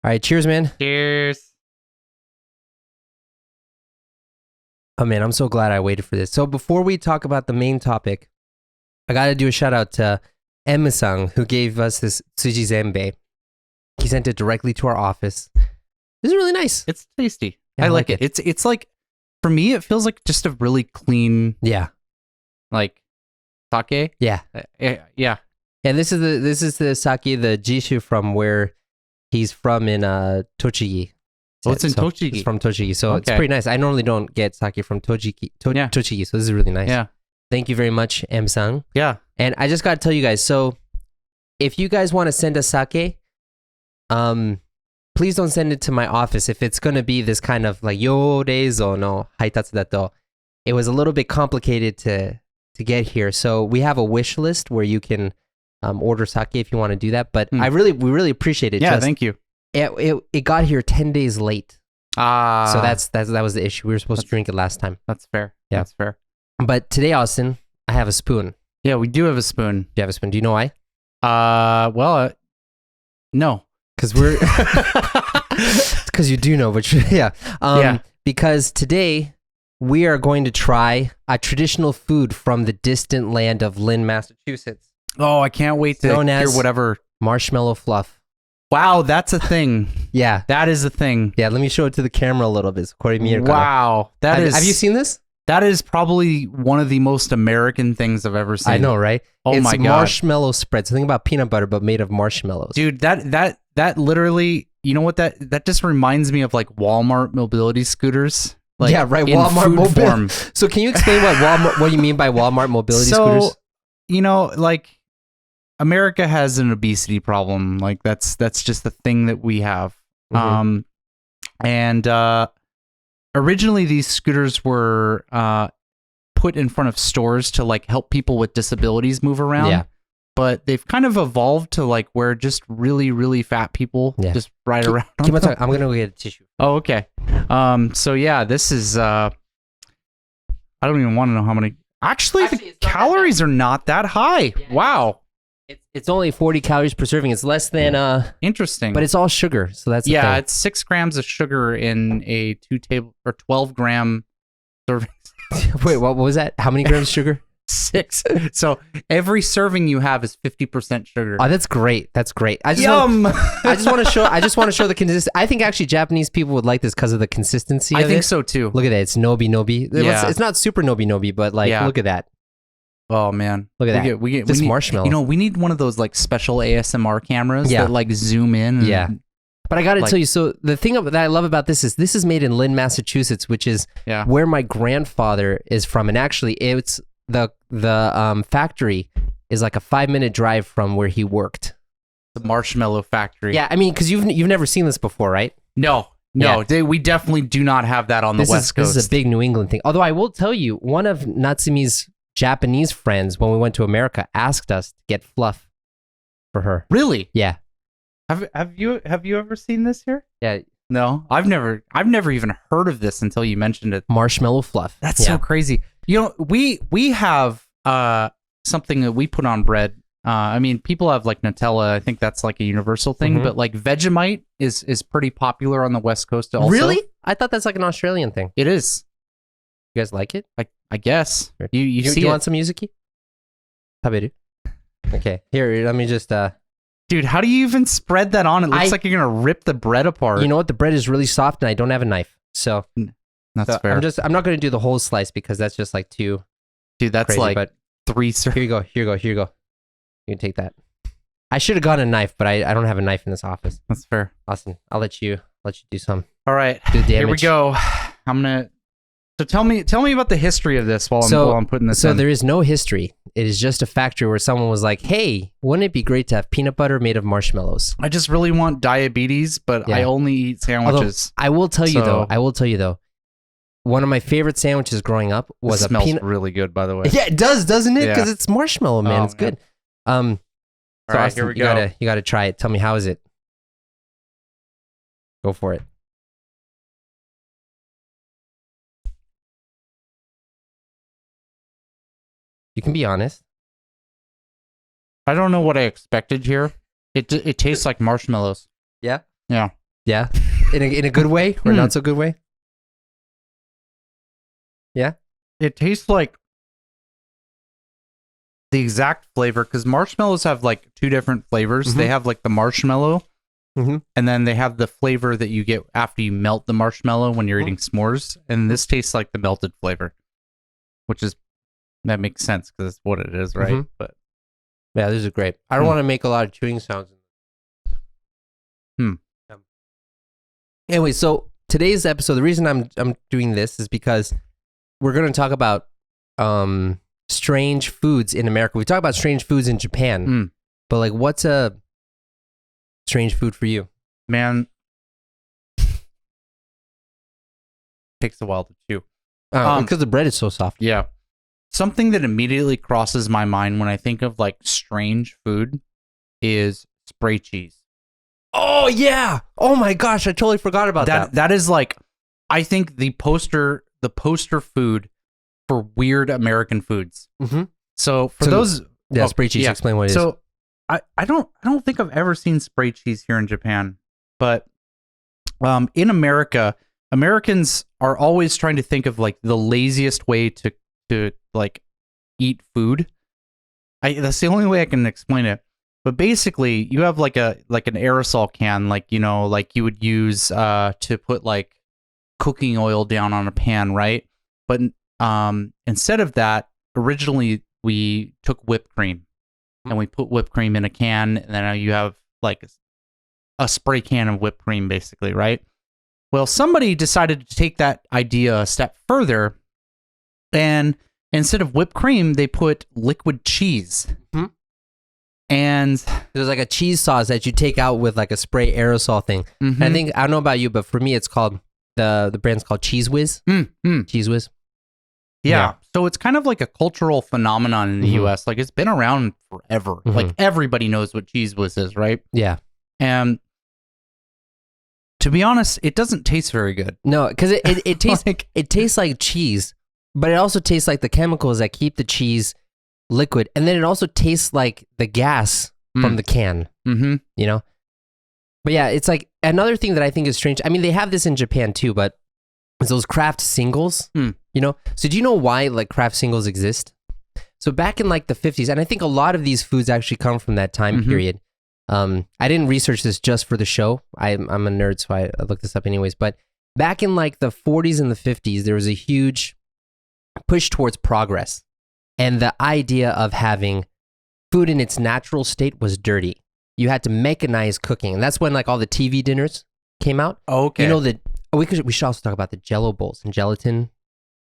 All right, cheers, man. Cheers. Oh, man, I'm so glad I waited for this. So before we talk about the main topic, I got to do a shout out to Emu-san, who gave us this tsuji zenbei. He sent it directly to our office. This is really nice. It's tasty. Yeah, I like it. It's like, for me, it feels like just a really clean, Yeah. like, sake. Yeah. Yeah. And this is the sake, the jishu from where he's from in Tochigi. Oh, it's in Tochigi. It's from Tochigi, so it's Okay. pretty nice. I normally don't get sake from Tochigi, Yeah. Tochigi, so this is really nice. Yeah. Thank you very much, M-san. Yeah. And I just got to tell you guys, so if you guys want to send us sake, please don't send it to my office. If it's going to be this kind of like yoreizo no haitatsu dato, it was a little bit complicated to get here. So we have a wish list where you can order sake if you want to do that. But we really appreciate it. Yeah, thank you. It got here 10 days late. So that was the issue. We were supposed to drink it last time. That's fair. Yeah. That's fair. But today, Austin, I have a spoon. Yeah, we do have a spoon. Do you have a spoon? Do you know why? No. Because we're... Because you do know, but yeah. Yeah. Because today, we are going to try a traditional food from the distant land of Lynn, Massachusetts. Oh, I can't wait to hear whatever. Marshmallow fluff. Wow, that's a thing. Yeah. That is a thing. Yeah, let me show it to the camera a little bit. Wow. Have you seen this? That is probably one of the most American things I've ever seen. I know, right? Oh my God. It's marshmallow spread. Something about peanut butter, but made of marshmallows. Dude, that literally, you know what that just reminds me of, like Walmart mobility scooters. Like, yeah, right. in Walmart food mobility. form. So can you explain what you mean by Walmart mobility So, scooters? you know, like America has an obesity problem. Like that's just the thing that we have. Mhm. And originally these scooters were put in front of stores to like help people with disabilities move around. Yeah. But they've kind of evolved to like where just really, really fat people just ride around. I'm gonna go get a tissue. Oh, okay. So yeah, this is I don't even want to know how many. Actually, the calories are not that high. Yeah, wow. It's only 40 calories per serving. It's less than Interesting. but it's all sugar, so that's the thing. it's 6 grams of sugar in a 12 gram serving. Wait, what was that? How many grams of sugar? 6. So every serving you have is 50% sugar. Oh, that's great. That's great. I just want to show the consistency. I think actually Japanese people would like this because of the consistency. I think so too. Look at that. It's nobi. Yeah. It's not super nobi, but like, look at that. Oh man, Look at that. We get Just marshmallow. You know, we need one of those like special ASMR cameras that like zoom in. Yeah. But I got to tell you, so the thing that I love about this is made in Lynn, Massachusetts, which is where my grandfather is from, and actually, it's the factory is like a 5-minute drive from where he worked. The marshmallow factory. Yeah, I mean, because you've never seen this before, right? No. We definitely do not have that on the West Coast. This is a big New England thing. Although I will tell you, one of Natsumi's Japanese friends, when we went to America, asked us to get fluff for her. Really? Yeah. Have you ever seen this here? Yeah. No, I've never even heard of this until you mentioned it. Marshmallow fluff. That's so crazy. You know, we have something that we put on bread. I mean, people have like Nutella. I think that's like a universal thing. But like Vegemite is pretty popular on the West Coast also. Really? I thought that's like an Australian thing. It is. You guys like it? I guess. You see do you want some Yuzuki? Taberu? Okay. Here, let me just Dude, how do you even spread that on? It looks like you're gonna rip the bread apart. You know what? The bread is really soft, and I don't have a knife, so that's fair. I'm not gonna do the whole slice because that's just like too. Dude, that's crazy, like but 3. Here you go. You can take that. I should have gotten a knife, but I don't have a knife in this office. That's fair. Austin, I'll let you do some. All right, do the damage. Here we go. I'm gonna. So tell me about the history of this while I'm putting this. So in. there is no history. It is just a factory where someone was like, "Hey, wouldn't it be great to have peanut butter made of marshmallows?" I just really want diabetes, but I only eat sandwiches. Although, I will tell you though, one of my favorite sandwiches growing up was a peanut. Really good, by the way. Yeah, it does, doesn't it? Because it's marshmallow, man. It's good. So all right, Austin, here we go. You gotta try it. Tell me, how is it? Go for it. You can be honest. I don't know what I expected here. It tastes like marshmallows. Yeah? Yeah. Yeah, in a good way or not so good way. Yeah, it tastes like the exact flavor because marshmallows have like two different flavors. They have like the marshmallow, and then they have the flavor that you get after you melt the marshmallow when you're eating s'mores. And this tastes like the melted flavor, which is that makes sense because it's what it is, right? But yeah, this is great. I don't want to make a lot of chewing sounds. Anyway, so today's episode, the reason I'm doing this is because we're going to talk about strange foods in America. We talk about strange foods in Japan, but like, what's a strange food for you? Man, takes a while to chew. Because the bread is so soft. Yeah. Something that immediately crosses my mind when I think of like strange food is spray cheese. Oh yeah! Oh my gosh, I totally forgot about that. That is like, I think the poster food for weird American foods. So for those, spray cheese. Explain what it is. So I don't think I've ever seen spray cheese here in Japan, but in America, Americans are always trying to think of like the laziest way to like eat food. That's the only way I can explain it. But basically, you have like an aerosol can, like, you know, like you would use to put like cooking oil down on a pan, right? But instead of that, originally we took whipped cream and we put whipped cream in a can, and then you have like a spray can of whipped cream, basically, right? Well, somebody decided to take that idea a step further, and instead of whipped cream, they put liquid cheese. And there's like a cheese sauce that you take out with like a spray aerosol thing. I think, I don't know about you, but for me, it's called, the brand's called Cheese Whiz. Cheese Whiz. Yeah. So it's kind of like a cultural phenomenon in the US. Like, it's been around forever. Like, everybody knows what Cheese Whiz is, right? Yeah. And to be honest, it doesn't taste very good. No, because it tastes it tastes like cheese, but it also tastes like the chemicals that keep the cheese liquid, and then it also tastes like the gas from the can. You know? But yeah, it's like another thing that I think is strange. I mean, they have this in Japan too, but it's those Kraft singles, you know? So do you know why like Kraft singles exist? So back in like the 50s, and I think a lot of these foods actually come from that time period. I didn't research this just for the show. I'm a nerd, so I looked this up anyways. But back in like the 40s and the 50s, there was a huge push towards progress. And the idea of having food in its natural state was dirty. You had to mechanize cooking. And that's when like all the TV dinners came out. Okay. You know, we should also talk about the Jell-O bowls and gelatin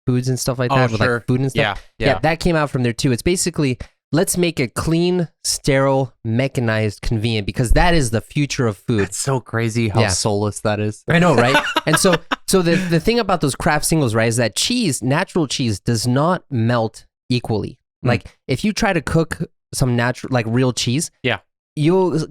foods and stuff like that. With like food and stuff. Yeah, that came out from there too. It's basically, let's make it clean, sterile, mechanized, convenient, because that is the future of food. It's so crazy how soulless that is. I know, right? And so the thing about those Kraft singles, right, is that cheese, natural cheese, does not melt equally. Like if you try to cook some natural, like real cheese,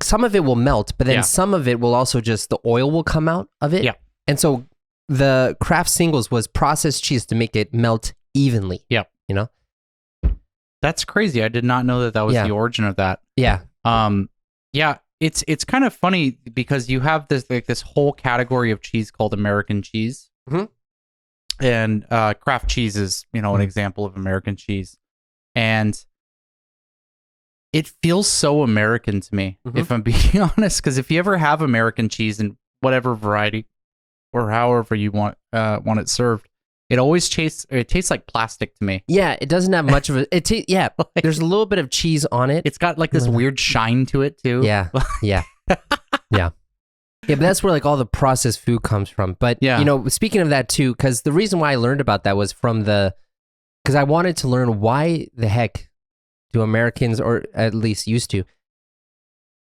some of it will melt, but then some of it will also just, the oil will come out of it. And so the Kraft singles was processed cheese to make it melt evenly. You know? That's crazy. I did not know that was the origin of that. It's kind of funny because you have this whole category of cheese called American cheese. And Kraft cheese is, you know, an example of American cheese. And it feels so American to me, if I'm being honest, because if you ever have American cheese in whatever variety or however you want it served, it always tastes like plastic to me. Yeah, it doesn't have much of a there's a little bit of cheese on it. It's got like this weird shine to it too. Yeah, but that's where like all the processed food comes from. But you know, speaking of that too, because the reason why I learned about that was because I wanted to learn why the heck do Americans, or at least used to,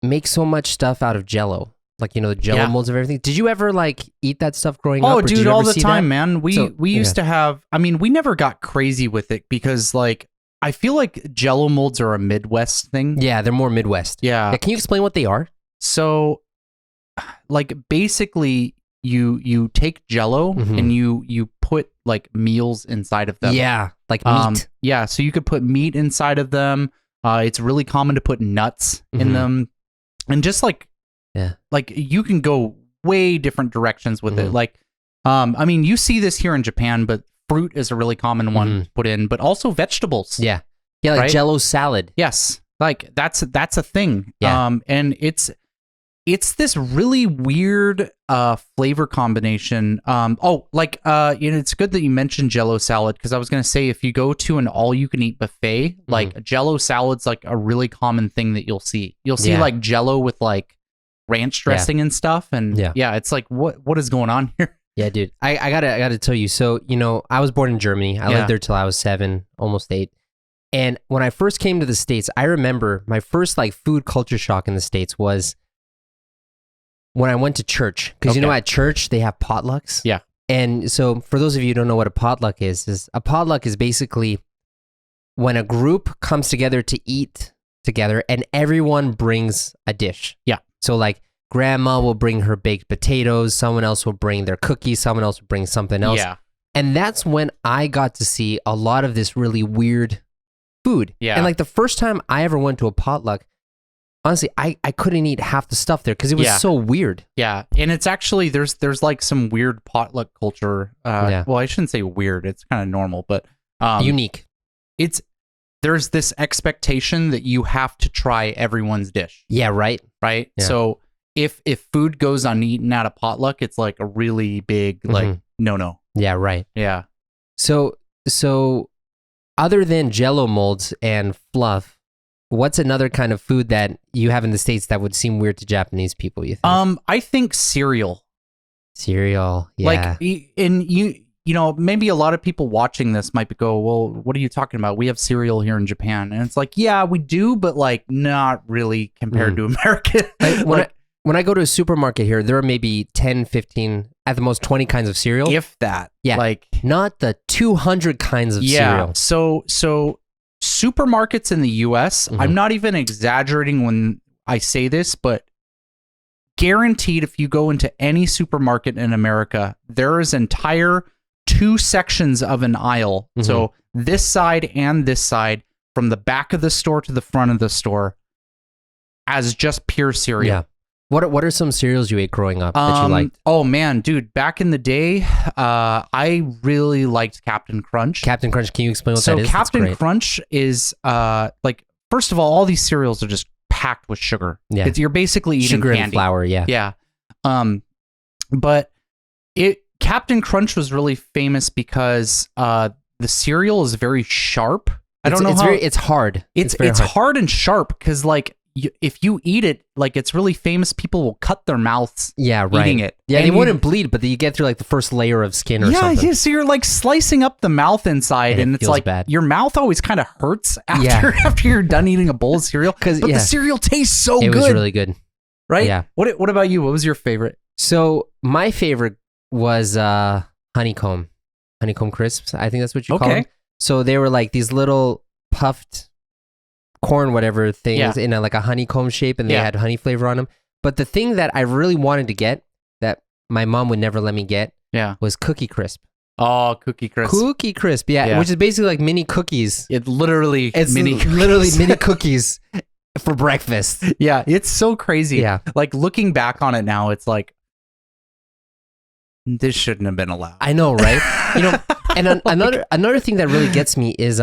make so much stuff out of Jell-O? Like, you know, the Jell-O molds of everything. Did you ever like eat that stuff growing up? Oh, dude, all the time, man. We used to have, I mean, we never got crazy with it because like, I feel like Jell-O molds are a Midwest thing. Yeah, they're more Midwest. Yeah. Can you explain what they are? So, like, basically, you take Jell-O and you put like meals inside of them. Yeah, like meat. Yeah, so you could put meat inside of them. It's really common to put nuts in them, and just like you can go way different directions with it. Like, I mean, you see this here in Japan, but fruit is a really common one to put in, but also vegetables. Yeah. Yeah, like right? Jell-O salad. Yes. Like that's a thing. Yeah. And it's this really weird flavor combination. It's good that you mentioned Jell-O salad, because I was gonna say, if you go to an all-you-can-eat buffet, like Jell-O salad's like a really common thing that you'll see. You'll see like Jell-O with like ranch dressing and stuff, and it's like, what is going on here? Yeah, dude. I gotta tell you. So, I was born in Germany. I lived there till I was 7, almost 8. And when I first came to the States, I remember my first like food culture shock in the States was when I went to church. Because at church they have potlucks. Yeah. And so for those of you who don't know what a potluck is a potluck is basically when a group comes together to eat together and everyone brings a dish. Yeah. So like grandma will bring her baked potatoes, someone else will bring their cookies, someone else will bring something else. Yeah. And that's when I got to see a lot of this really weird food. Yeah. And like the first time I ever went to a potluck, honestly, I couldn't eat half the stuff there because it was so weird. Yeah. And it's actually, there's like some weird potluck culture. Well, I shouldn't say weird. It's kind of normal, but unique. There's this expectation that you have to try everyone's dish. Yeah, right. Right? Yeah. So if food goes uneaten at a potluck, it's like a really big like no. Yeah, right. Yeah. So other than Jell-O molds and fluff, what's another kind of food that you have in the States that would seem weird to Japanese people, you think? I think cereal. Cereal, yeah. Like, and maybe a lot of people watching this might go, well, what are you talking about? We have cereal here in Japan. And it's like, yeah, we do, but like not really compared to America. When I go to a supermarket here, there are maybe 10, 15, at the most 20 kinds of cereal. If that. Yeah. Like, not the 200 kinds of cereal. So supermarkets in the US, I'm not even exaggerating when I say this, but guaranteed if you go into any supermarket in America, there is entire 2 sections of an aisle. So this side and this side, from the back of the store to the front of the store, as just pure cereal. Yeah. What are some cereals you ate growing up that you liked? Oh man, dude, back in the day, I really liked Captain Crunch. Captain Crunch, can you explain what that is? So Captain Crunch is like, first of all these cereals are just packed with sugar. Yeah. You're basically eating sugar candy. And flour, yeah. Yeah. But Captain Crunch was really famous because the cereal is very sharp. It's hard. It's hard and sharp because like if you eat it, like it's really famous. People will cut their mouths eating it. Yeah, and they wouldn't bleed, but you get through like the first layer of skin or something. Yeah, so you're like slicing up the mouth inside, and it's like bad. Your mouth always kind of hurts after you're done eating a bowl of cereal. But the cereal tastes so good. It was really good. Right? Yeah. What about you? What was your favorite? So my favorite was honeycomb crisps. I think that's what you call them. So they were like these little puffed corn whatever things in like a honeycomb shape, and they had honey flavor on them. But the thing that I really wanted to get that my mom would never let me get was Cookie Crisp. Oh, Cookie Crisp. Cookie Crisp, yeah, which is basically like mini cookies. It's literally mini cookies for breakfast. Yeah, it's so crazy. Yeah. Like looking back on it now, it's like, this shouldn't have been allowed. I know, right? And another thing that really gets me is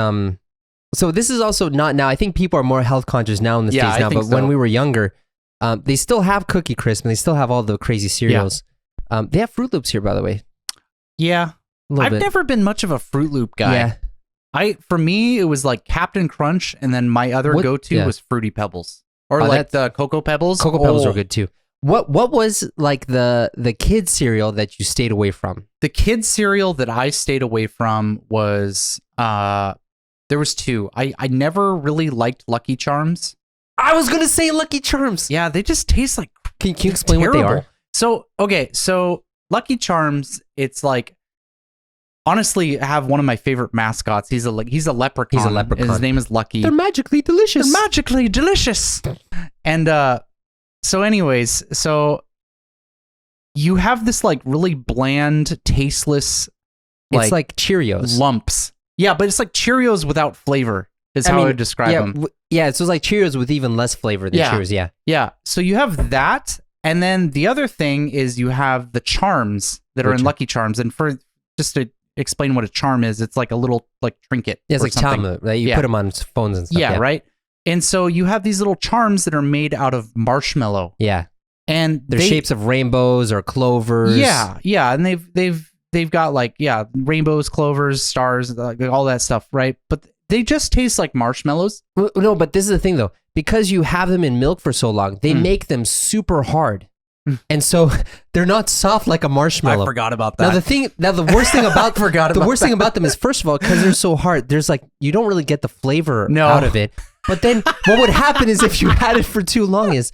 so this is also not now. I think people are more health conscious now in the States now, but when we were younger, they still have Cookie Crisp and they still have all the crazy cereals. They have Fruit Loops here, by the way. Yeah. I've never been much of a Fruit Loop guy. Yeah. For me, it was like Captain Crunch, and then my other go-to was Fruity Pebbles. Or like the Cocoa Pebbles. Cocoa Pebbles are good too. What was like the kid cereal that you stayed away from? The kid cereal that I stayed away from was there was 2. I never really liked Lucky Charms. I was gonna say Lucky Charms. Yeah, they just taste like Can you explain what they are? So Lucky Charms, it's like, honestly, I have one of my favorite mascots. He's a leprechaun. He's a leprechaun. And his name is Lucky. They're magically delicious. And so anyways, you have this like really bland, tasteless, it's like Cheerios lumps. Yeah, but it's like Cheerios without flavor is how I would describe them. Yeah, so it's like Cheerios with even less flavor than Cheerios, Yeah, so you have that, And then the other thing is you have the charms that are in Lucky Charms. And for just to explain what a charm is, it's like a little like trinket. Yeah, it's like something. tamu, right? You put them on phones and stuff. Yeah, right. And so you have these little charms that are made out of marshmallow. Yeah. And they're shapes of rainbows or clovers. Yeah, and they've got like rainbows, clovers, stars, like all that stuff, right? But they just taste like marshmallows. Well, no, but this is the thing though, because you have them in milk for so long, they make them super hard, and so they're not soft like a marshmallow. I forgot about that. Now the worst thing about worst thing about them is, first of all, because they're so hard, there's like you don't really get the flavor out of it. But then what would happen is if you had it for too long is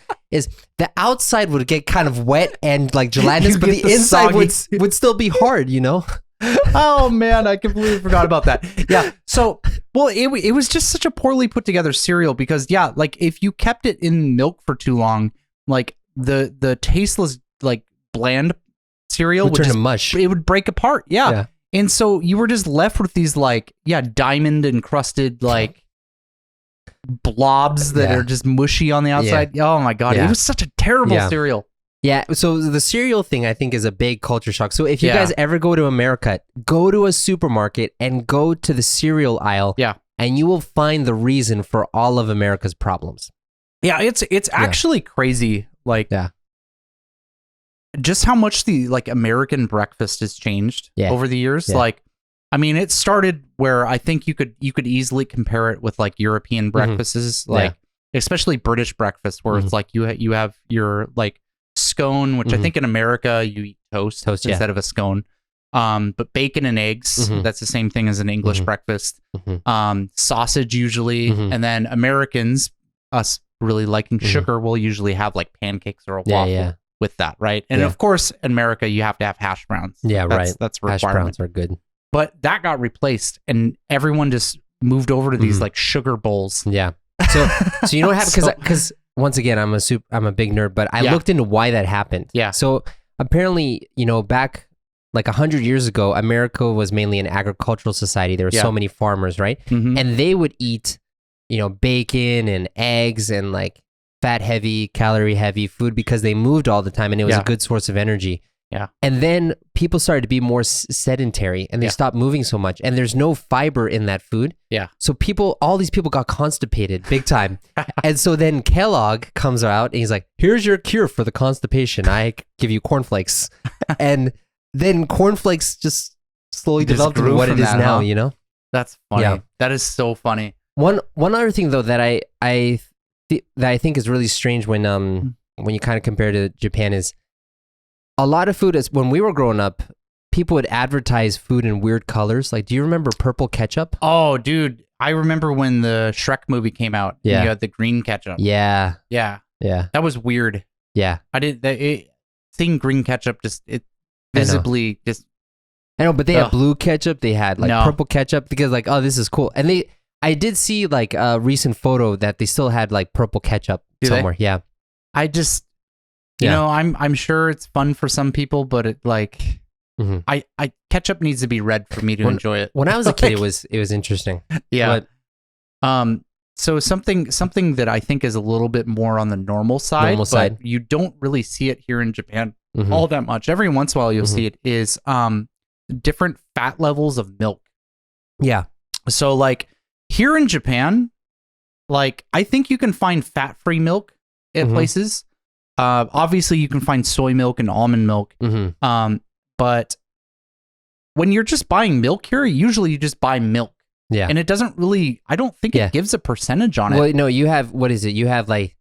the outside would get kind of wet and like gelatinous, but the inside would still be hard, you know? Oh man, I completely forgot about that. Yeah. So, well, it was just such a poorly put together cereal because like if you kept it in milk for too long, like the tasteless like bland cereal would turn to mush. It would break apart. Yeah. And so you were just left with these like diamond encrusted like blobs that are just mushy on the outside. Oh my god, it was such a terrible cereal. Yeah, so the cereal thing I think is a big culture shock. So if you guys ever go to America, go to a supermarket and go to the cereal aisle. Yeah. And you will find the reason for all of America's problems. Yeah, it's actually crazy like just how much the like American breakfast has changed over the years. Like I mean, it started where I think you could easily compare it with like European breakfasts, like especially British breakfast, where it's like you have your like scone, which I think in America you eat toast instead of a scone. But bacon and eggs, that's the same thing as an English breakfast. Sausage usually, and then Americans, us really liking sugar, will usually have like pancakes or a waffle with that, right? And of course, in America, you have to have hash browns. Yeah, that's a requirement. Hash browns are good. But that got replaced, and everyone just moved over to these like sugar bowls. Yeah. So you know what happened? Because once again, I'm a big nerd, but I looked into why that happened. Yeah. So apparently, you know, back like 100 years ago, America was mainly an agricultural society. There were so many farmers, right? And they would eat, you know, bacon and eggs and like fat heavy, calorie heavy food because they moved all the time, and it was a good source of energy. Yeah. And then people started to be more sedentary, and they stopped moving so much, and there's no fiber in that food. Yeah. So all these people got constipated big time. And so then Kellogg comes out and he's like, here's your cure for the constipation. I give you cornflakes. And then cornflakes just slowly developed into what it is now, you know? That's funny. Yeah. That is so funny. One other thing though that I think is really strange when you kind of compare to Japan is a lot of food when we were growing up, people would advertise food in weird colors. Like, do you remember purple ketchup? Oh, dude. I remember when the Shrek movie came out. Yeah. You had the green ketchup. Yeah. Yeah. Yeah. That was weird. Yeah. Seeing green ketchup visibly just. I know, but they had blue ketchup. They had like purple ketchup because like, oh, this is cool. And I did see like a recent photo that they still had like purple ketchup somewhere. Yeah. I just. You know, I'm sure it's fun for some people, but it like ketchup needs to be red for me to enjoy it. When I was a kid, it was interesting. Yeah. But, so something that I think is a little bit more on the normal side, but you don't really see it here in Japan all that much. Every once in a while you'll see it is different fat levels of milk. Yeah. So like here in Japan, like I think you can find fat-free milk at places. Obviously, you can find soy milk and almond milk, but when you're just buying milk here, usually you just buy milk. Yeah, and it doesn't really. I don't think it gives a percentage on it. Well, no, you have what is it? You have like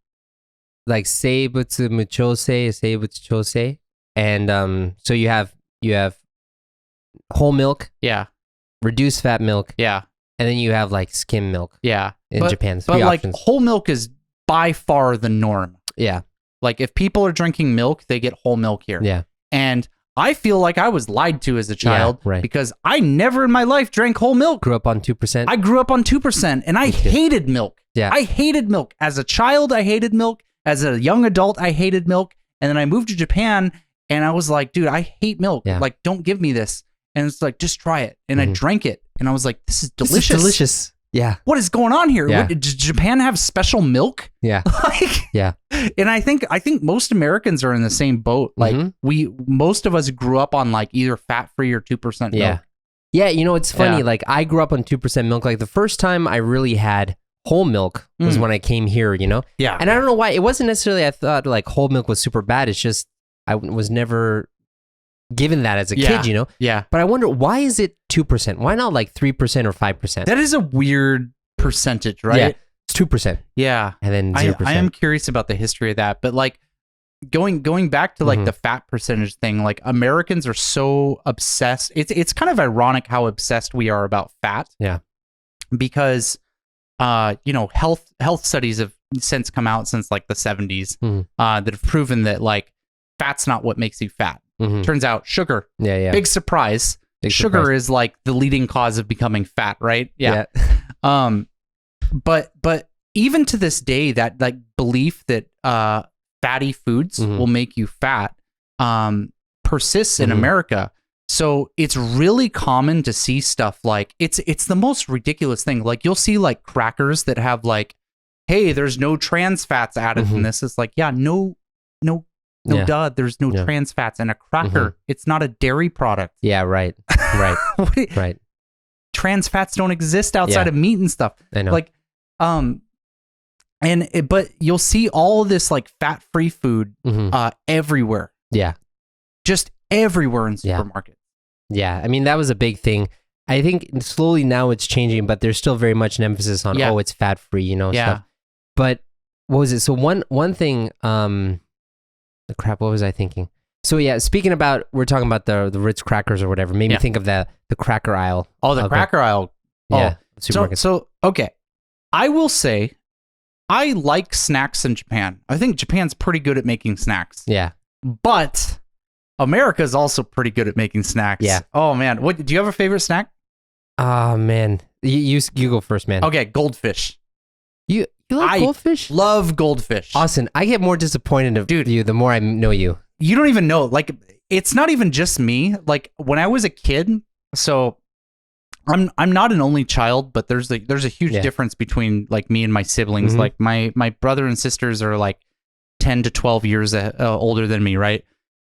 seibutsu muchose, and so you have whole milk. Yeah, reduced fat milk. Yeah, and then you have like skim milk. Yeah, in Japan, but like whole milk is by far the norm. Yeah. Like, if people are drinking milk, they get whole milk here. Yeah. And I feel like I was lied to as a child because I never in my life drank whole milk. Grew up on 2%? I grew up on 2%, and I hated milk. Yeah. I hated milk. As a child, I hated milk. As a young adult, I hated milk. And then I moved to Japan, and I was like, dude, I hate milk. Yeah. Like, don't give me this. And it's like, just try it. And I drank it, and I was like, this is delicious. This is delicious. Yeah. What is going on here? Yeah. Does Japan have special milk? Yeah. Like, yeah. And I think most Americans are in the same boat. Like most of us grew up on like either fat-free or 2% milk. Yeah. Yeah, you know, it's funny. Like I grew up on 2% milk. Like the first time I really had whole milk was when I came here, you know? Yeah. And I don't know why. It wasn't necessarily I thought like whole milk was super bad. It's just I was never given that as a kid, you know? Yeah. But I wonder, why is it 2%? Why not like 3% or 5%? That is a weird percentage, right? Yeah, it's 2%. Yeah. And then 0%. I am curious about the history of that. But like going back to like the fat percentage thing, like Americans are so obsessed. It's kind of ironic how obsessed we are about fat. Yeah. Because you know, health studies have since come out since like the 70s that have proven that like fat's not what makes you fat. Turns out sugar. Yeah. Big surprise. Sugar is like the leading cause of becoming fat, right? Yeah. But even to this day, that like belief that fatty foods will make you fat persists in America. So it's really common to see stuff like it's the most ridiculous thing. Like you'll see like crackers that have like, hey, there's no trans fats added in this. It's like, yeah, no, duh, there's no trans fats in a cracker. It's not a dairy product. Yeah, right. Right. Trans fats don't exist outside of meat and stuff. I know. Like, but you'll see all this like fat-free food everywhere. Yeah. Just everywhere in supermarkets. Yeah. I mean, that was a big thing. I think slowly now it's changing, but there's still very much an emphasis on, it's fat-free, you know, stuff. But what was it? So one thing, what was I thinking? So yeah, speaking about, we're talking about the Ritz crackers or whatever, made me think of the cracker aisle. Oh, the cracker aisle. Yeah. So, okay. I will say, I like snacks in Japan. I think Japan's pretty good at making snacks. Yeah. But America's also pretty good at making snacks. Yeah. Oh man, do you have a favorite snack? Oh man, you go first, man. Okay, goldfish. You like goldfish? Love goldfish. Austin, I get more disappointed of you the more I know you. You don't even know. Like, it's not even just me. Like when I was a kid, so I'm not an only child, but there's a huge difference between like me and my siblings. Like my brother and sisters are like 10 to 12 years older than me, right?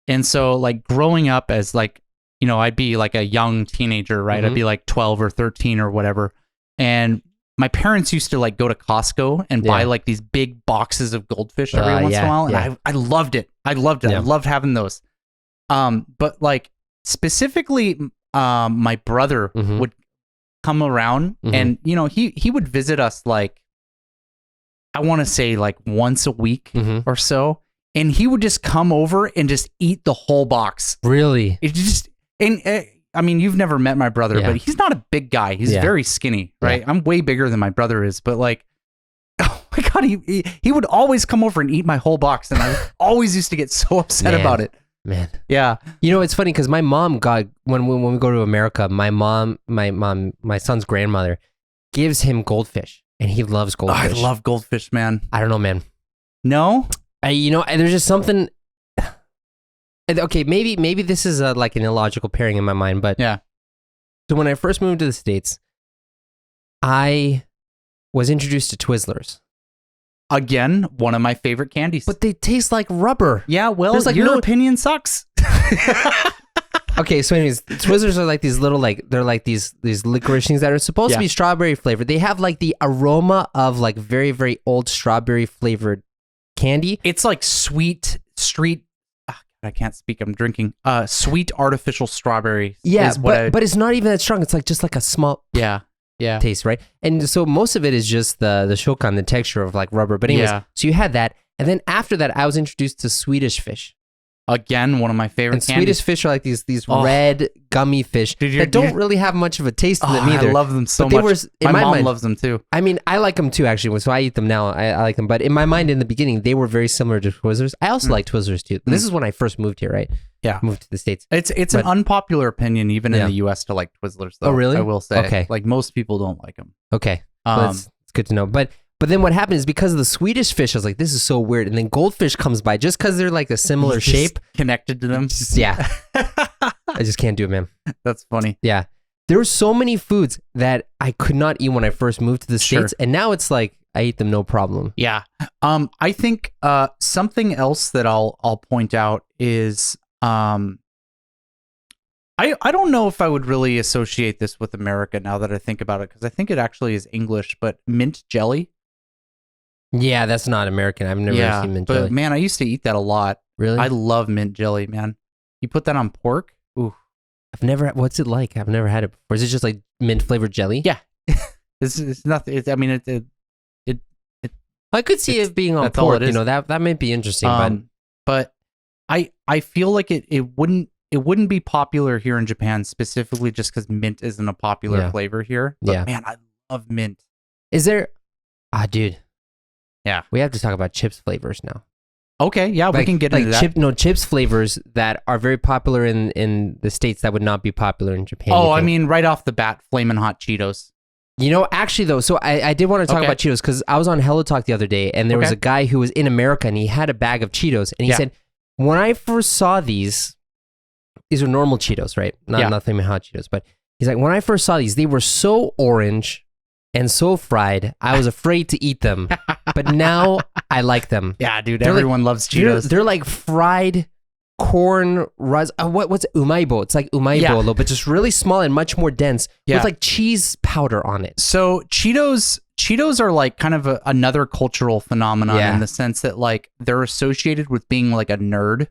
And so like growing up as like, you know, I'd be like a young teenager, right? I'd be like 12 or 13 or whatever. And my parents used to like go to Costco and buy like these big boxes of goldfish every once in a while. And I loved it. I loved it. I loved having those. But like specifically, my brother would come around and, you know, he would visit us like, I want to say like once a week or so. And he would just come over and just eat the whole box. Really? It just, and I mean, you've never met my brother, but he's not a big guy. He's very skinny, right? I'm way bigger than my brother is, but like, oh my God, he would always come over and eat my whole box. And I always used to get so upset about it. Man. Yeah. You know, it's funny because my mom when we go to America, my son's grandmother gives him goldfish and he loves goldfish. Oh, I love goldfish, man. I don't know, man. No? You know, there's just something. Okay, maybe this is like an illogical pairing in my mind, but yeah. So when I first moved to the States, I was introduced to Twizzlers. Again, one of my favorite candies. But they taste like rubber. Yeah, well, there's like your opinion sucks. Okay, so anyways, Twizzlers are like these little they're like these licorice things that are supposed to be strawberry flavored. They have like the aroma of like very, very old strawberry flavored candy. It's like sweet street. I can't speak. I'm drinking. Sweet artificial strawberry. Yeah, but it's not even that strong. It's like just like a small taste, right? And so most of it is just the shokan, the texture of like rubber. But anyways, so you had that, and then after that, I was introduced to Swedish fish. Again, one of my favorite candies. Swedish fish are like these red gummy fish that don't really have much of a taste in them either. I love them so much. My mom loves them too. I mean, I like them too, actually. So I eat them now. I like them. But in my mind, in the beginning, they were very similar to Twizzlers. I also like Twizzlers too. This is when I first moved here, right? Yeah. Moved to the States. It's an unpopular opinion, even in the US, to like Twizzlers, though. Oh, really? I will say. Okay. Like most people don't like them. Okay. It's good to know. But then what happened is because of the Swedish fish, I was like, this is so weird. And then goldfish comes by just because they're like a similar shape. Connected to them. I just can't do it, man. That's funny. Yeah. there were so many foods that I could not eat when I first moved to the States, and now it's like I eat them no problem. Yeah. I think something else that I'll point out is I don't know if I would really associate this with America now that I think about it, because I think it actually is English, but mint jelly. Yeah, that's not American. I've never seen mint jelly. But man, I used to eat that a lot. Really? I love mint jelly, man. You put that on pork? Ooh. I've never. What's it like? I've never had it before. Is it just like mint flavored jelly? Yeah. It's nothing. I mean, I could see it being on pork. You know, that might be interesting. But I feel like it wouldn't be popular here in Japan specifically just because mint isn't a popular flavor here. But man, I love mint. Is there? Dude. Yeah. We have to talk about chips flavors now. Okay, yeah, we can get into that. Chips flavors that are very popular in the States that would not be popular in Japan. Oh, I mean, right off the bat, Flamin' Hot Cheetos. You know, actually though, so I did want to talk about Cheetos because I was on Hello Talk the other day, and there was a guy who was in America, and he had a bag of Cheetos, and he said, when I first saw these are normal Cheetos, right? Not Flamin' Hot Cheetos, but he's like, when I first saw these, they were so orange and so fried, I was afraid to eat them. But now I like them. Yeah, dude, everyone loves Cheetos. They're like fried corn, what's umaibo? It's like umaibo, but just really small and much more dense with like cheese powder on it. So Cheetos are like kind of another cultural phenomenon in the sense that like they're associated with being like a nerd.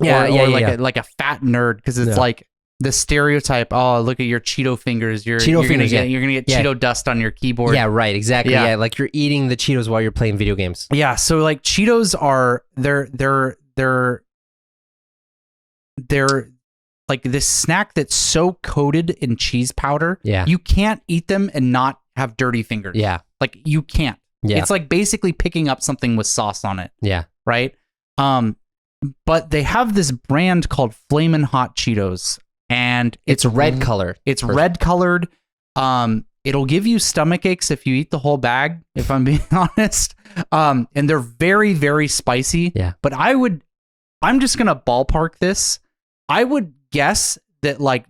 Like a fat nerd, because it's like the stereotype. Oh, look at your Cheeto fingers. You're gonna get Cheeto dust on your keyboard. Yeah, right. Exactly. Yeah, like you're eating the Cheetos while you're playing video games. Yeah. So like Cheetos are they're like this snack that's so coated in cheese powder. Yeah. You can't eat them and not have dirty fingers. Yeah. Like you can't. Yeah. It's like basically picking up something with sauce on it. Yeah. Right. But they have this brand called Flamin' Hot Cheetos. And it's red color. It's red colored. It'll give you stomach aches if you eat the whole bag, if I'm being honest. And they're very, very spicy. Yeah. But I'm just gonna ballpark this. I would guess that like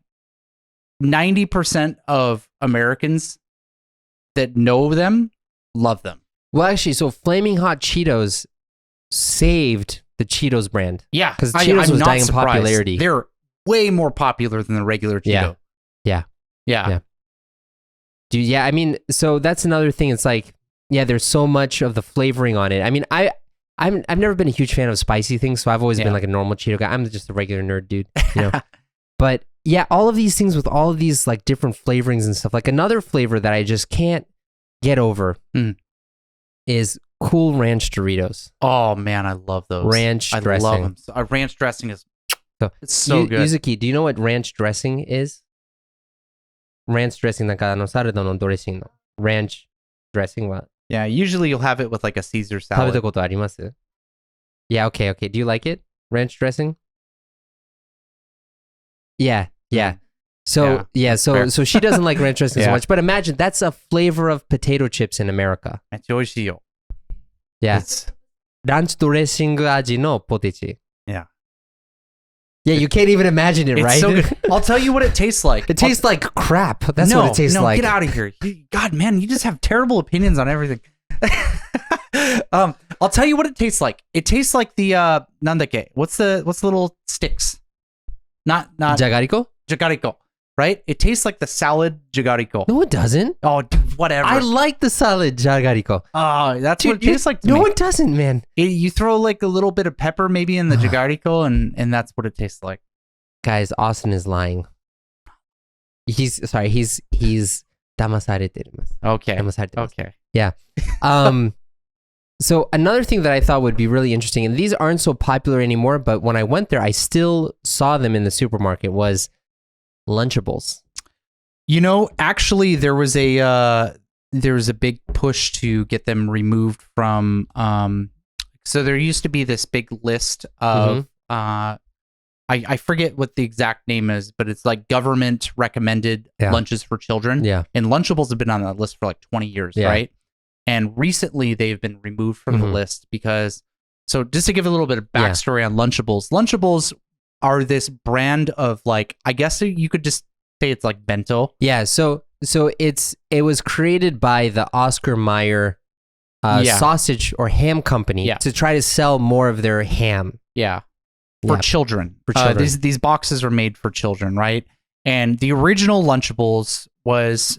90% of Americans that know them love them. Well, actually, so Flaming Hot Cheetos saved the Cheetos brand. Yeah. Because Cheetos was dying in popularity. They're way more popular than the regular Cheeto. Yeah. Dude, I mean, so that's another thing. It's like, there's so much of the flavoring on it. I mean, I've never been a huge fan of spicy things, so I've always been like a normal Cheeto guy. I'm just a regular nerd dude, you know. But yeah, all of these things with all of these like different flavorings and stuff. Like another flavor that I just can't get over is Cool Ranch Doritos. Oh man, I love those. Ranch dressing. I love them. Ranch dressing is it's so good. Yuzuki, do you know what ranch dressing is? Ranch dressing, なんかサラダのドレッシングの ranch dressing は Yeah, usually you'll have it with like a Caesar 食べ salad. たことあります? Yeah, okay. Do you like it? Ranch dressing? Yeah. So so she doesn't like ranch dressing so much, but imagine that's a flavor of potato chips in America. めっちゃ美味しいよ。Yeah. It's- ランチドレッシング味のポテチ。Yeah. Yeah, you can't even imagine it, It's right? so good. I'll tell you what it tastes like. It tastes like crap. That's what it tastes like. No, get out of here. God, man, you just have terrible opinions on everything. I'll tell you what it tastes like. It tastes like the nandake. What's the little sticks? Not Jagariko? jagariko, right? It tastes like the salad jagariko. No, it doesn't. Oh, dude, whatever. I like the salad jagariko. Oh, that's what it tastes like to no, me. it doesn't, man. You throw like a little bit of pepper maybe in the jagariko, and that's what it tastes like. Guys, Austin is lying. He's damasareteru. Okay. Damasareteru. Okay. Yeah. So another thing that I thought would be really interesting, and these aren't so popular anymore, but when I went there, I still saw them in the supermarket, was Lunchables. You know, actually, there was a big push to get them removed from. So there used to be this big list of I forget what the exact name is, but it's like government recommended lunches for children. Yeah, and Lunchables have been on that list for like 20 years, right? And recently they've been removed from the list because. So just to give a little bit of backstory on Lunchables, Lunchables are this brand of like, I guess you could just say it's like bento. Yeah, so it was created by the Oscar Mayer sausage or ham company to try to sell more of their ham. Yeah. For children. For children. These boxes are made for children, right? And the original Lunchables was,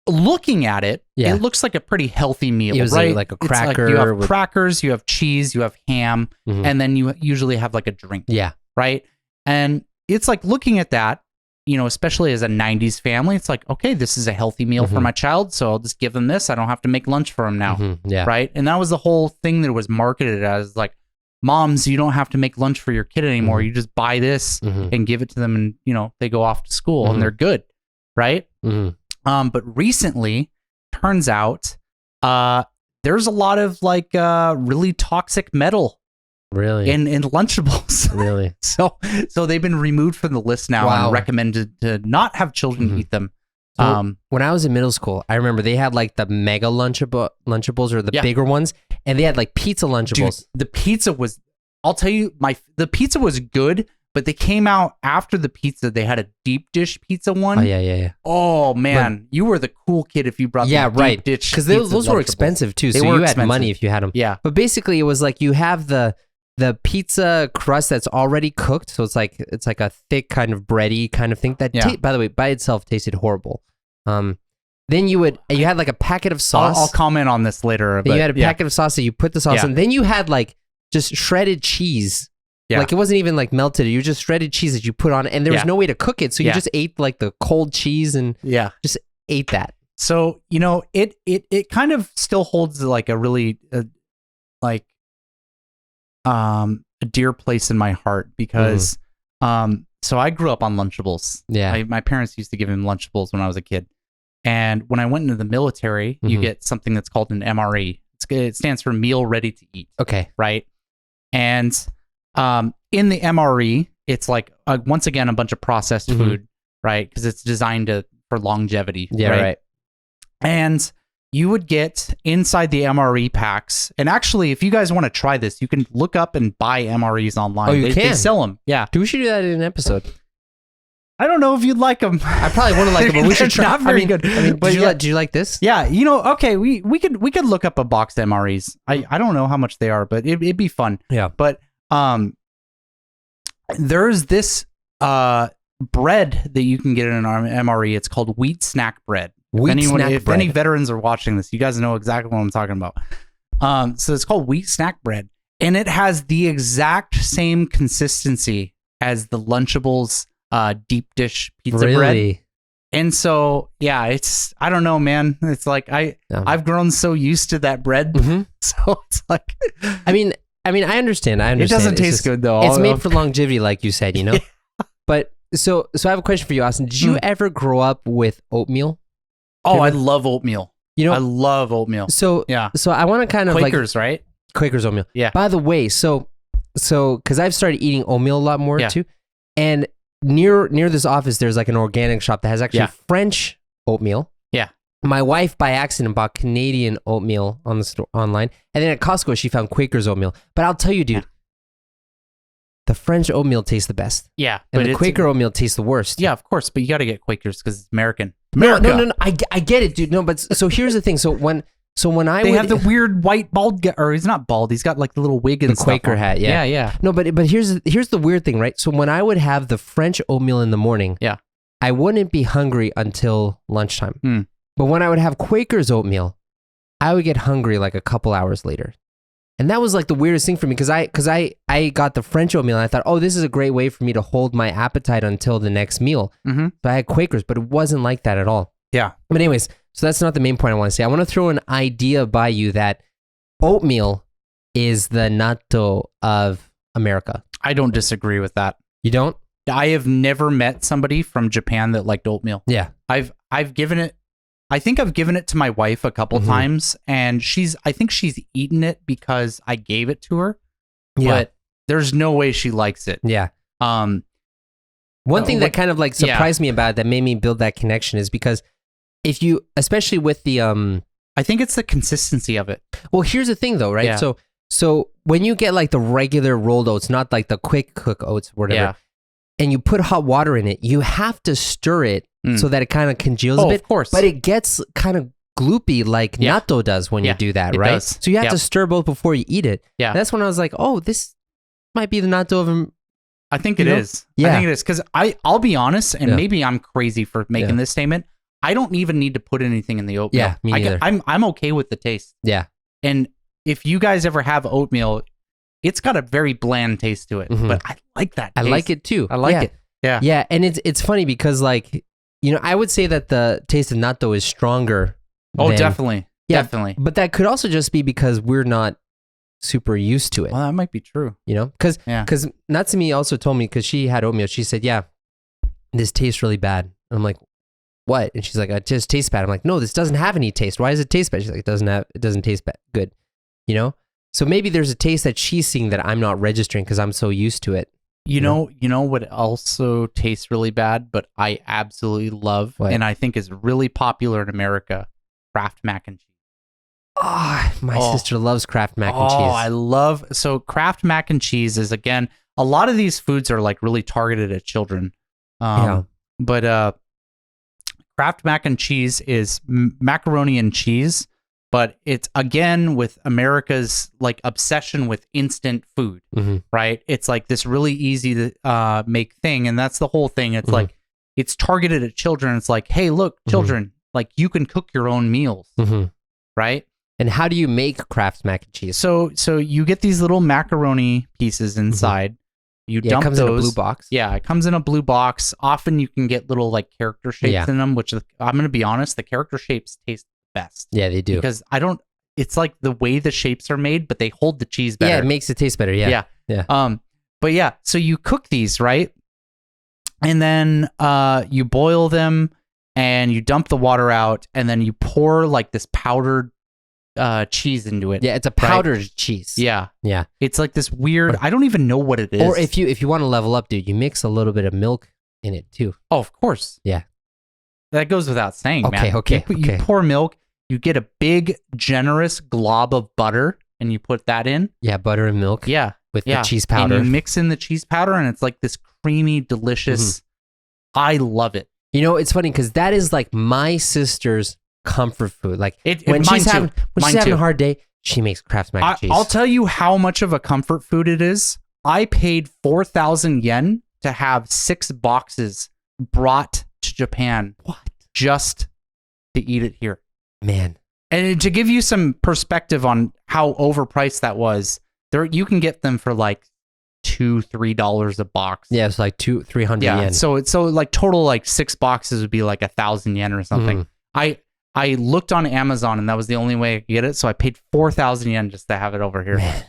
looking at it, it looks like a pretty healthy meal, it was right? like a cracker. Like you have crackers, you have cheese, you have ham, and then you usually have like a drink. Yeah. Right? And it's like looking at that, especially as a 90s family, it's like, okay, this is a healthy meal for my child, so I'll just give them this. I don't have to make lunch for them now. Yeah. Right? And that was the whole thing that was marketed as like, moms, you don't have to make lunch for your kid anymore. You just buy this and give it to them, and they go off to school and they're good. Right? But recently, turns out, there's a lot of like really toxic metal in Lunchables. Really? So they've been removed from the list now and recommended to not have children eat them. So when I was in middle school, I remember they had like the mega Lunchables or the bigger ones, and they had like pizza Lunchables. Dude, the pizza was, I'll tell you, the pizza was good, but they came out after the pizza. They had a deep dish pizza one. Oh, yeah. Oh, man. You were the cool kid if you brought the deep dish. Because those were expensive too, so you had money if you had them. Yeah. But basically, it was like you have the pizza crust that's already cooked, so it's like a thick kind of bready kind of thing that by the way, by itself tasted horrible. Then you had like a packet of sauce. I'll comment on this later. But you had a packet of sauce that you put the sauce in. Then you had like just shredded cheese. Yeah. Like it wasn't even like melted. You just shredded cheese that you put on, and there was no way to cook it, so you just ate like the cold cheese and just ate that. So it kind of still holds like a really a dear place in my heart because so I grew up on Lunchables. Yeah, my parents used to give me Lunchables when I was a kid, and when I went into the military, you get something that's called an MRE. It stands for Meal Ready to Eat. Okay, right, and in the MRE, it's like once again a bunch of processed food, right? Because it's designed for longevity. Yeah, right. And you would get inside the MRE packs, and actually, if you guys want to try this, you can look up and buy MREs online. Oh, you can? They sell them. Yeah. We should do that in an episode. I don't know if you'd like them. I probably wouldn't like them, but we should try. Not very good. I mean, did you like this? Yeah, okay, we could look up a box of MREs. I don't know how much they are, but it'd be fun. Yeah. But there's this bread that you can get in an MRE. It's called wheat snack bread. If any veterans are watching this, you guys know exactly what I'm talking about. So it's called wheat snack bread, and it has the exact same consistency as the Lunchables deep dish pizza bread. And so, I don't know, man. It's like I've grown so used to that bread, so it's like, I mean, I understand. It doesn't taste good though. It's made for longevity, like you said, But so I have a question for you, Austin. Did you ever grow up with oatmeal? Oh, I love oatmeal. I love oatmeal. So So I want to kind of Quakers, right? Quakers oatmeal. Yeah. By the way, so because I've started eating oatmeal a lot more too, and near this office, there's like an organic shop that has actually French oatmeal. Yeah. My wife, by accident, bought Canadian oatmeal on the store online, and then at Costco, she found Quaker's oatmeal. But I'll tell you, dude, the French oatmeal tastes the best. Yeah, and the Quaker oatmeal tastes the worst. Yeah, of course, but you got to get Quakers because it's American. No, I get it, dude. No, but so here's the thing. So when they have the weird white bald guy, or he's not bald, he's got like the little wig and the Quaker hat. Yeah. No, but here's the weird thing, right? So when I would have the French oatmeal in the morning, I wouldn't be hungry until lunchtime. But when I would have Quaker's oatmeal, I would get hungry like a couple hours later. And that was like the weirdest thing for me because I got the French oatmeal and I thought, oh, this is a great way for me to hold my appetite until the next meal. So I had Quakers, but it wasn't like that at all. Yeah. But anyways, so that's not the main point I want to say. I want to throw an idea by you that oatmeal is the natto of America. I don't disagree with that. You don't? I have never met somebody from Japan that liked oatmeal. Yeah. I've given it, I think I've given it to my wife a couple times, and I think she's eaten it because I gave it to her. Yeah. But there's no way she likes it. Yeah. One thing that kind of like surprised me about it that made me build that connection is because if you, especially with the I think it's the consistency of it. Well, here's the thing though, right? Yeah. So when you get like the regular rolled oats, not like the quick cook oats, whatever. and you put hot water in it, you have to stir it so that it kind of congeals a bit. Of course. But it gets kind of gloopy like natto does when you do that, right? Does. So you have to stir both before you eat it. Yeah. And that's when I was like, oh, this might be the natto of I think it is. Yeah. I think it is. Because I'll be honest, and maybe I'm crazy for making this statement. I don't even need to put anything in the oatmeal. Yeah, me neither. I'm okay with the taste. Yeah. And if you guys ever have oatmeal, it's got a very bland taste to it. But I like that taste. I like it too. I like it. Yeah. Yeah, and it's funny because like, you know, I would say that the taste of natto is stronger. Oh, definitely. Yeah, definitely. But that could also just be because we're not super used to it. Well, that might be true. You know? Because Natsumi also told me, because she had oatmeal, she said, yeah, this tastes really bad. And I'm like, what? And she's like, it just tastes bad. I'm like, no, this doesn't have any taste. Why does it taste bad? She's like, it doesn't taste bad. Good. You know? So maybe there's a taste that she's seeing that I'm not registering because I'm so used to it. You know what also tastes really bad, but I absolutely love, and I think is really popular in America? Kraft mac and cheese. Oh, my sister loves Kraft mac and cheese. I love, so Kraft mac and cheese is, again, a lot of these foods are like really targeted at children. But Kraft mac and cheese is macaroni and cheese, but it's, again, with America's like obsession with instant food, right? It's like this really easy to make thing. And that's the whole thing. It's like, it's targeted at children. It's like, hey, look, children, like you can cook your own meals, right? And how do you make Kraft mac and cheese? So you get these little macaroni pieces inside. You dump it comes those. in a blue box. Yeah, it comes in a blue box. Often you can get little like character shapes in them, which I'm going to be honest, the character shapes taste best. Yeah, they do. Because it's like the way the shapes are made, but they hold the cheese better. Yeah, it makes it taste better. Yeah. But yeah, so you cook these, right? And then you boil them and you dump the water out and then you pour like this powdered cheese into it. Yeah, it's a powdered cheese. Yeah. Yeah. It's like this weird, I don't even know what it is. Or if you want to level up, dude, you mix a little bit of milk in it too. Oh, of course. Yeah. That goes without saying, man. Okay. You pour milk, you get a big, generous glob of butter, and you put that in. Yeah, butter and milk. Yeah. With the cheese powder. And you mix in the cheese powder, and it's like this creamy, delicious. I love it. You know, it's funny because that is like my sister's comfort food. Like when mine she's having a hard day, she makes Kraft mac and cheese. I'll tell you how much of a comfort food it is. I paid 4,000 yen to have 6 boxes brought to Japan. What? Just to eat it here. Man. And to give you some perspective on how overpriced that was, you can get them for like $2-3 a box. Yeah, it's like 200-300 yen. So like total like 6 boxes would be like 1,000 yen or something. I looked on Amazon and that was the only way I could get it, so I paid 4,000 yen just to have it over here. Man.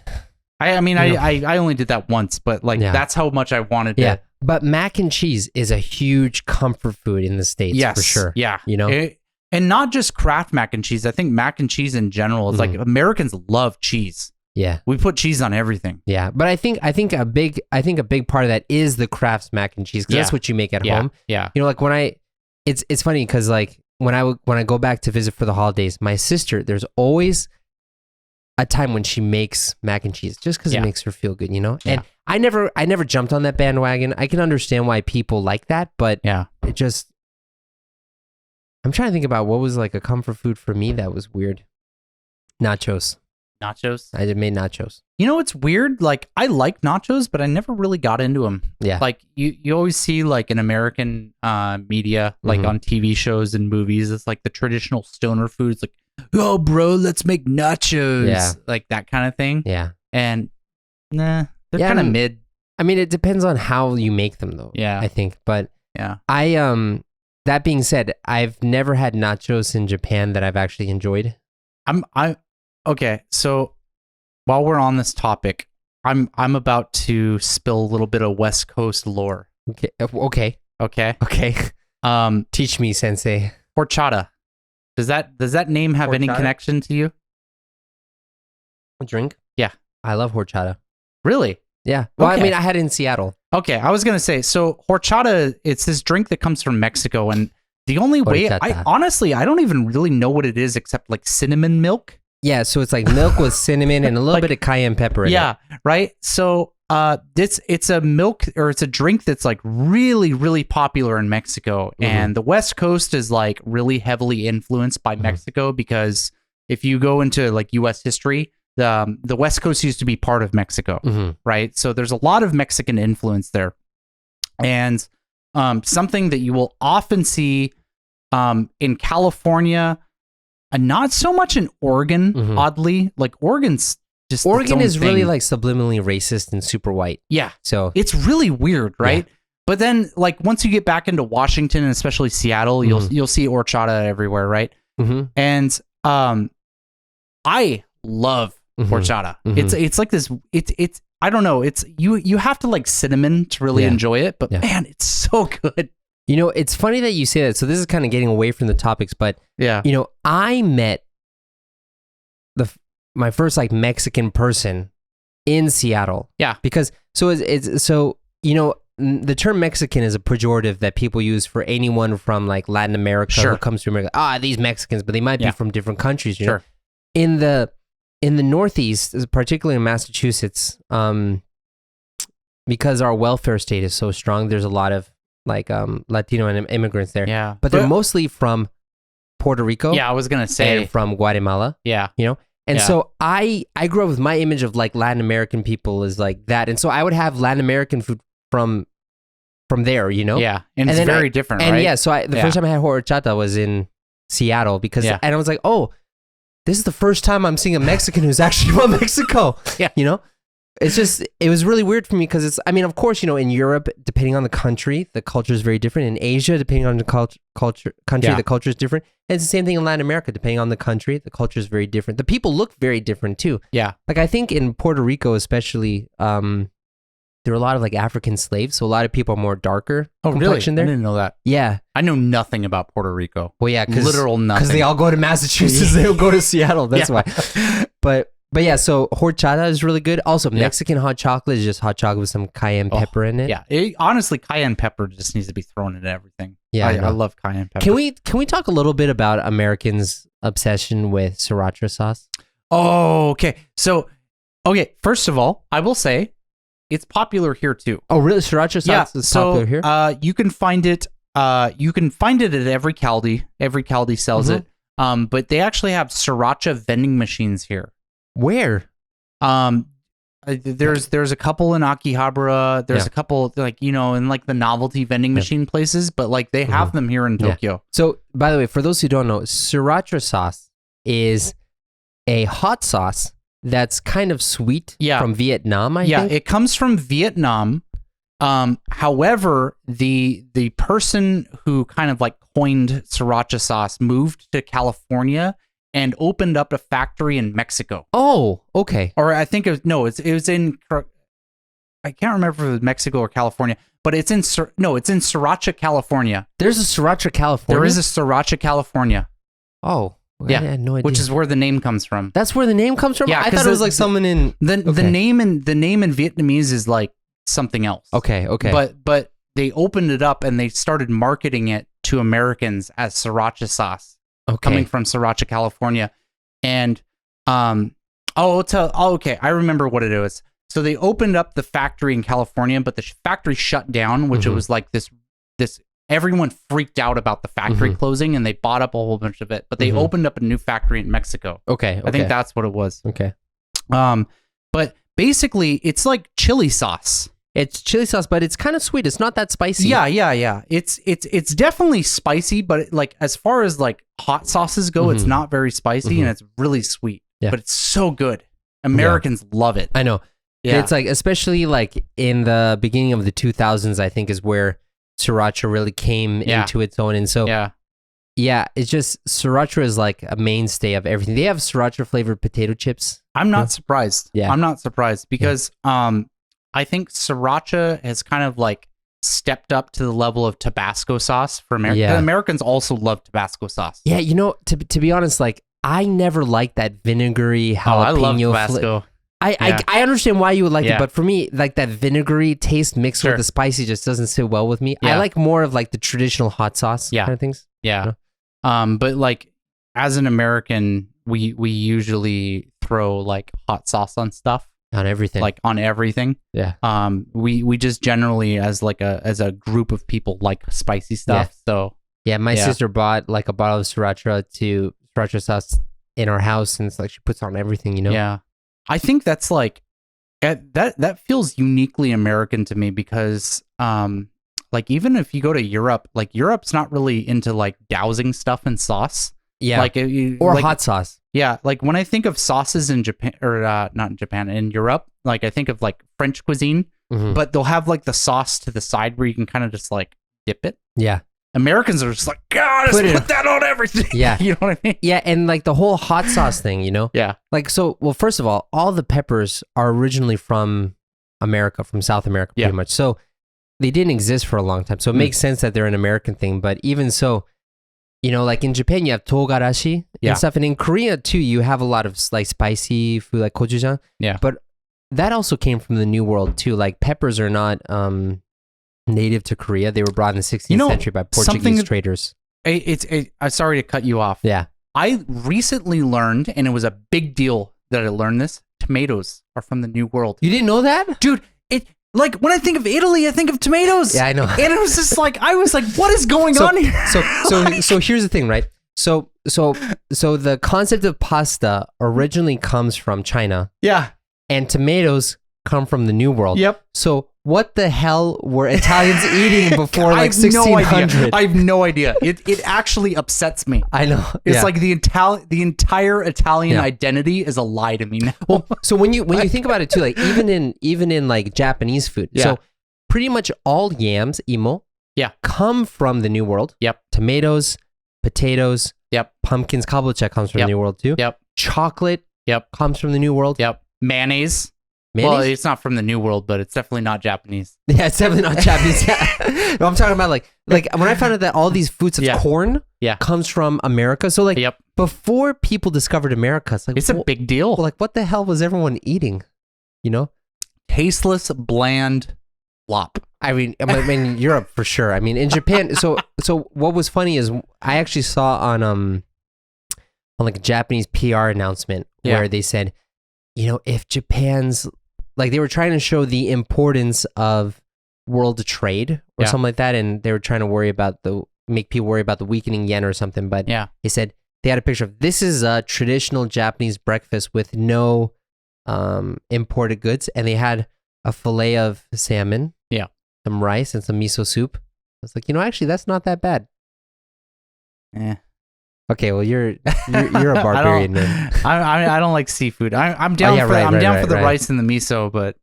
I only did that once, but like that's how much I wanted to. Yeah, but mac and cheese is a huge comfort food in the States for sure. Yeah, you know, and not just Kraft mac and cheese. I think mac and cheese in general is like Americans love cheese. Yeah, we put cheese on everything. Yeah, but I think a big part of that is the Kraft's mac and cheese because that's what you make at home. Yeah, you know, like it's funny because like when I go back to visit for the holidays, my sister, there's always a time when she makes mac and cheese just because it makes her feel good, you know? And I never jumped on that bandwagon. I can understand why people like that, but it just, I'm trying to think about what was like a comfort food for me that was weird. Nachos. Nachos? I made nachos. You know what's weird? Like, I like nachos, but I never really got into them. Yeah. Like, you always see, like, in American media, like on TV shows and movies, it's like the traditional stoner foods, like, oh, bro, let's make nachos. Yeah. Like that kind of thing. Yeah. And, nah, they're kind of mid. I mean, it depends on how you make them, though. Yeah. I think. But yeah. That being said, I've never had nachos in Japan that I've actually enjoyed. Okay, so while we're on this topic, I'm about to spill a little bit of West Coast lore. Okay. Teach me, sensei. Horchata. Does that name have any connection to you? A drink? Yeah. I love horchata. Really? Yeah. Well, I mean, I had it in Seattle. Okay, I was gonna say, so horchata, it's this drink that comes from Mexico, and the only way, I don't even really know what it is except like cinnamon milk. Yeah, so it's like milk with cinnamon and a little bit of cayenne pepper in it. Yeah, right? So it's a milk or it's a drink that's like really, really popular in Mexico. And the West Coast is like really heavily influenced by Mexico because if you go into like US history, the West Coast used to be part of Mexico, right? So there's a lot of Mexican influence there. And something that you will often see in California, and not so much in Oregon, oddly. Like Oregon's just Oregon is really like subliminally racist and super white. Yeah. So it's really weird, right? Yeah. But then like once you get back into Washington and especially Seattle, you'll see horchata everywhere, right? And I love horchata. It's like this it's I don't know, it's you have to like cinnamon to really enjoy it, but man, it's so good. You know, it's funny that you say that. So this is kind of getting away from the topics, but you know, I met my first like Mexican person in Seattle. Yeah. Because it's you know, the term Mexican is a pejorative that people use for anyone from like Latin America who comes to America. These Mexicans, but they might be from different countries, you know. In the Northeast, particularly in Massachusetts, because our welfare state is so strong, there's a lot of like Latino and immigrants there. Yeah. But they're mostly from Puerto Rico. Yeah, I was going to say. And from Guatemala. Yeah. You know? And so I grew up with my image of like Latin American people is like that. And so I would have Latin American food from there, you know? Yeah. And it's very different, right? And yeah, so the first time I had horchata was in Seattle because, and I was like, oh, this is the first time I'm seeing a Mexican who's actually from Mexico. You know? It was really weird for me because I mean, of course, you know, in Europe, depending on the country, the culture is very different. In Asia, depending on the country, the culture is different. And it's the same thing in Latin America, depending on the country, the culture is very different. The people look very different too. Yeah. Like I think in Puerto Rico, especially, there were a lot of like African slaves. So a lot of people are more darker complexion there. I didn't know that. Yeah. I know nothing about Puerto Rico. Well, yeah. Literal nothing. Because they all go to Massachusetts. They don't go to Seattle. That's why. But yeah, so horchata is really good. Also, Mexican hot chocolate is just hot chocolate with some cayenne pepper in it. Yeah, honestly, cayenne pepper just needs to be thrown into everything. Yeah, I love cayenne pepper. Can we talk a little bit about Americans' obsession with Sriracha sauce? Oh, okay. So, first of all, I will say it's popular here too. Oh, really? Sriracha sauce is popular here? You can find it. You can find it at every Caldi. Every Caldi sells it. But they actually have Sriracha vending machines here. Where? There's a couple in Akihabara. There's a couple like, you know, in like the novelty vending machine places, but like they have them here in Tokyo. So, by the way, for those who don't know, Sriracha sauce is a hot sauce that's kind of sweet from Vietnam, I think. Yeah, it comes from Vietnam. However, the person who kind of like coined Sriracha sauce moved to California and opened up a factory in Mexico. Oh, okay. Or I think it was in, I can't remember if it was Mexico or California, but it's in Sriracha, California. There's a Sriracha, California? There is a Sriracha, California. Oh, I had no idea. Which is where the name comes from. That's where the name comes from? Yeah, I thought it was like someone in... The name in Vietnamese is like something else. Okay. But they opened it up and they started marketing it to Americans as Sriracha sauce. Coming from Sriracha, California. And I remember what it was. So they opened up the factory in California, but the factory shut down, which it was like this everyone freaked out about the factory closing and they bought up a whole bunch of it, but they opened up a new factory in Mexico. Okay. I think that's what it was. Okay. But basically it's like chili sauce. It's chili sauce, but it's kind of sweet. It's not that spicy. Yeah. It's definitely spicy, but like as far as like hot sauces go, it's not very spicy and it's really sweet. Yeah. But it's so good. Americans love it. I know. Yeah. It's like, especially like in the beginning of the 2000s, I think is where Sriracha really came into its own. And so, it's just Sriracha is like a mainstay of everything. They have Sriracha flavored potato chips. I'm not surprised. Yeah. I'm not surprised because, I think Sriracha has kind of like stepped up to the level of Tabasco sauce for Americans. Yeah. Americans also love Tabasco sauce. Yeah, you know, to be honest, like I never liked that vinegary jalapeno. I love Tabasco. I understand why you would like it, but for me, like that vinegary taste mixed with the spicy just doesn't sit well with me. I like more of like the traditional hot sauce kind of things. Yeah. You know? But like as an American, we usually throw like hot sauce on stuff. On everything. like on everything. Yeah. We just generally as a group of people like spicy stuff. So yeah, my sister bought like a bottle of Sriracha sauce in our house, and it's like she puts on everything, you know. Yeah, I think that's like that feels uniquely American to me because like even if you go to Europe, like Europe's not really into like dousing stuff in sauce. Yeah, like or like, hot sauce. Yeah, like when I think of sauces in Japan or not in Japan, in Europe, like I think of like French cuisine, but they'll have like the sauce to the side where you can kind of just like dip it. Yeah. Americans are just like, God, just put that on everything. Yeah. You know what I mean? Yeah, and like the whole hot sauce thing, you know? Yeah. Like, so, well, first of all the peppers are originally from America, from South America, pretty much. So they didn't exist for a long time. So it makes sense that they're an American thing. But even so, you know, like in Japan, you have togarashi and stuff. And in Korea, too, you have a lot of like spicy food, like gochujang. Yeah. But that also came from the New World, too. Like peppers are not native to Korea. They were brought in the 16th century by Portuguese traders. I'm sorry to cut you off. Yeah. I recently learned, and it was a big deal that I learned this, tomatoes are from the New World. You didn't know that? Dude, like when I think of Italy, I think of tomatoes. Yeah, I know. And it was just like, I was like, what is going on here? So here's the thing, right? So the concept of pasta originally comes from China. Yeah. And tomatoes come from the New World. Yep. So what the hell were Italians eating before like 1600? I have no idea. It actually upsets me. I know. It's like the entire Italian identity is a lie to me now. Well, so when you think about it too, like even in like Japanese food, so pretty much all yams, imo, come from the New World. Yep. Tomatoes, potatoes, pumpkins, kabocha comes from the New World too. Yep. Chocolate, comes from the New World. Yep. Mayonnaise. Mayonnaise? Well, it's not from the New World, but it's definitely not Japanese. Yeah, it's definitely not Japanese. Yeah. No, I'm talking about like when I found out that all these foods of corn comes from America. So like before people discovered America, it's like it's a big deal. Well, like what the hell was everyone eating? You know? Tasteless, bland flop. I mean Europe for sure. I mean in Japan. So what was funny is I actually saw on like a Japanese PR announcement where they said, you know, if Japan's like they were trying to show the importance of world trade or something like that, and they were trying to make people worry about the weakening yen or something. But they said they had a picture of this is a traditional Japanese breakfast with no imported goods, and they had a fillet of salmon, some rice, and some miso soup. I was like, you know, actually, that's not that bad. Okay, well, you're a barbarian, man. I don't like seafood. I'm down for the rice and the miso, but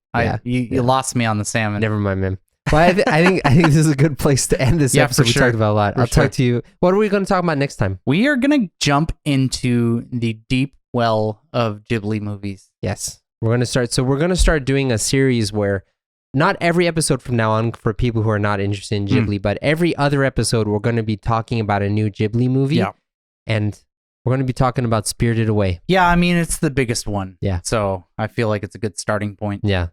you lost me on the salmon. Never mind, man. Well, I think this is a good place to end this episode. We talked about a lot. I'll talk to you. What are we going to talk about next time? We are going to jump into the deep well of Ghibli movies. Yes, we're going to start. So we're going to start doing a series where not every episode from now on for people who are not interested in Ghibli, but every other episode we're going to be talking about a new Ghibli movie. Yeah. And we're going to be talking about Spirited Away. Yeah, I mean, it's the biggest one. Yeah. So I feel like it's a good starting point. Yeah.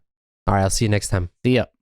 All right, I'll see you next time. See ya.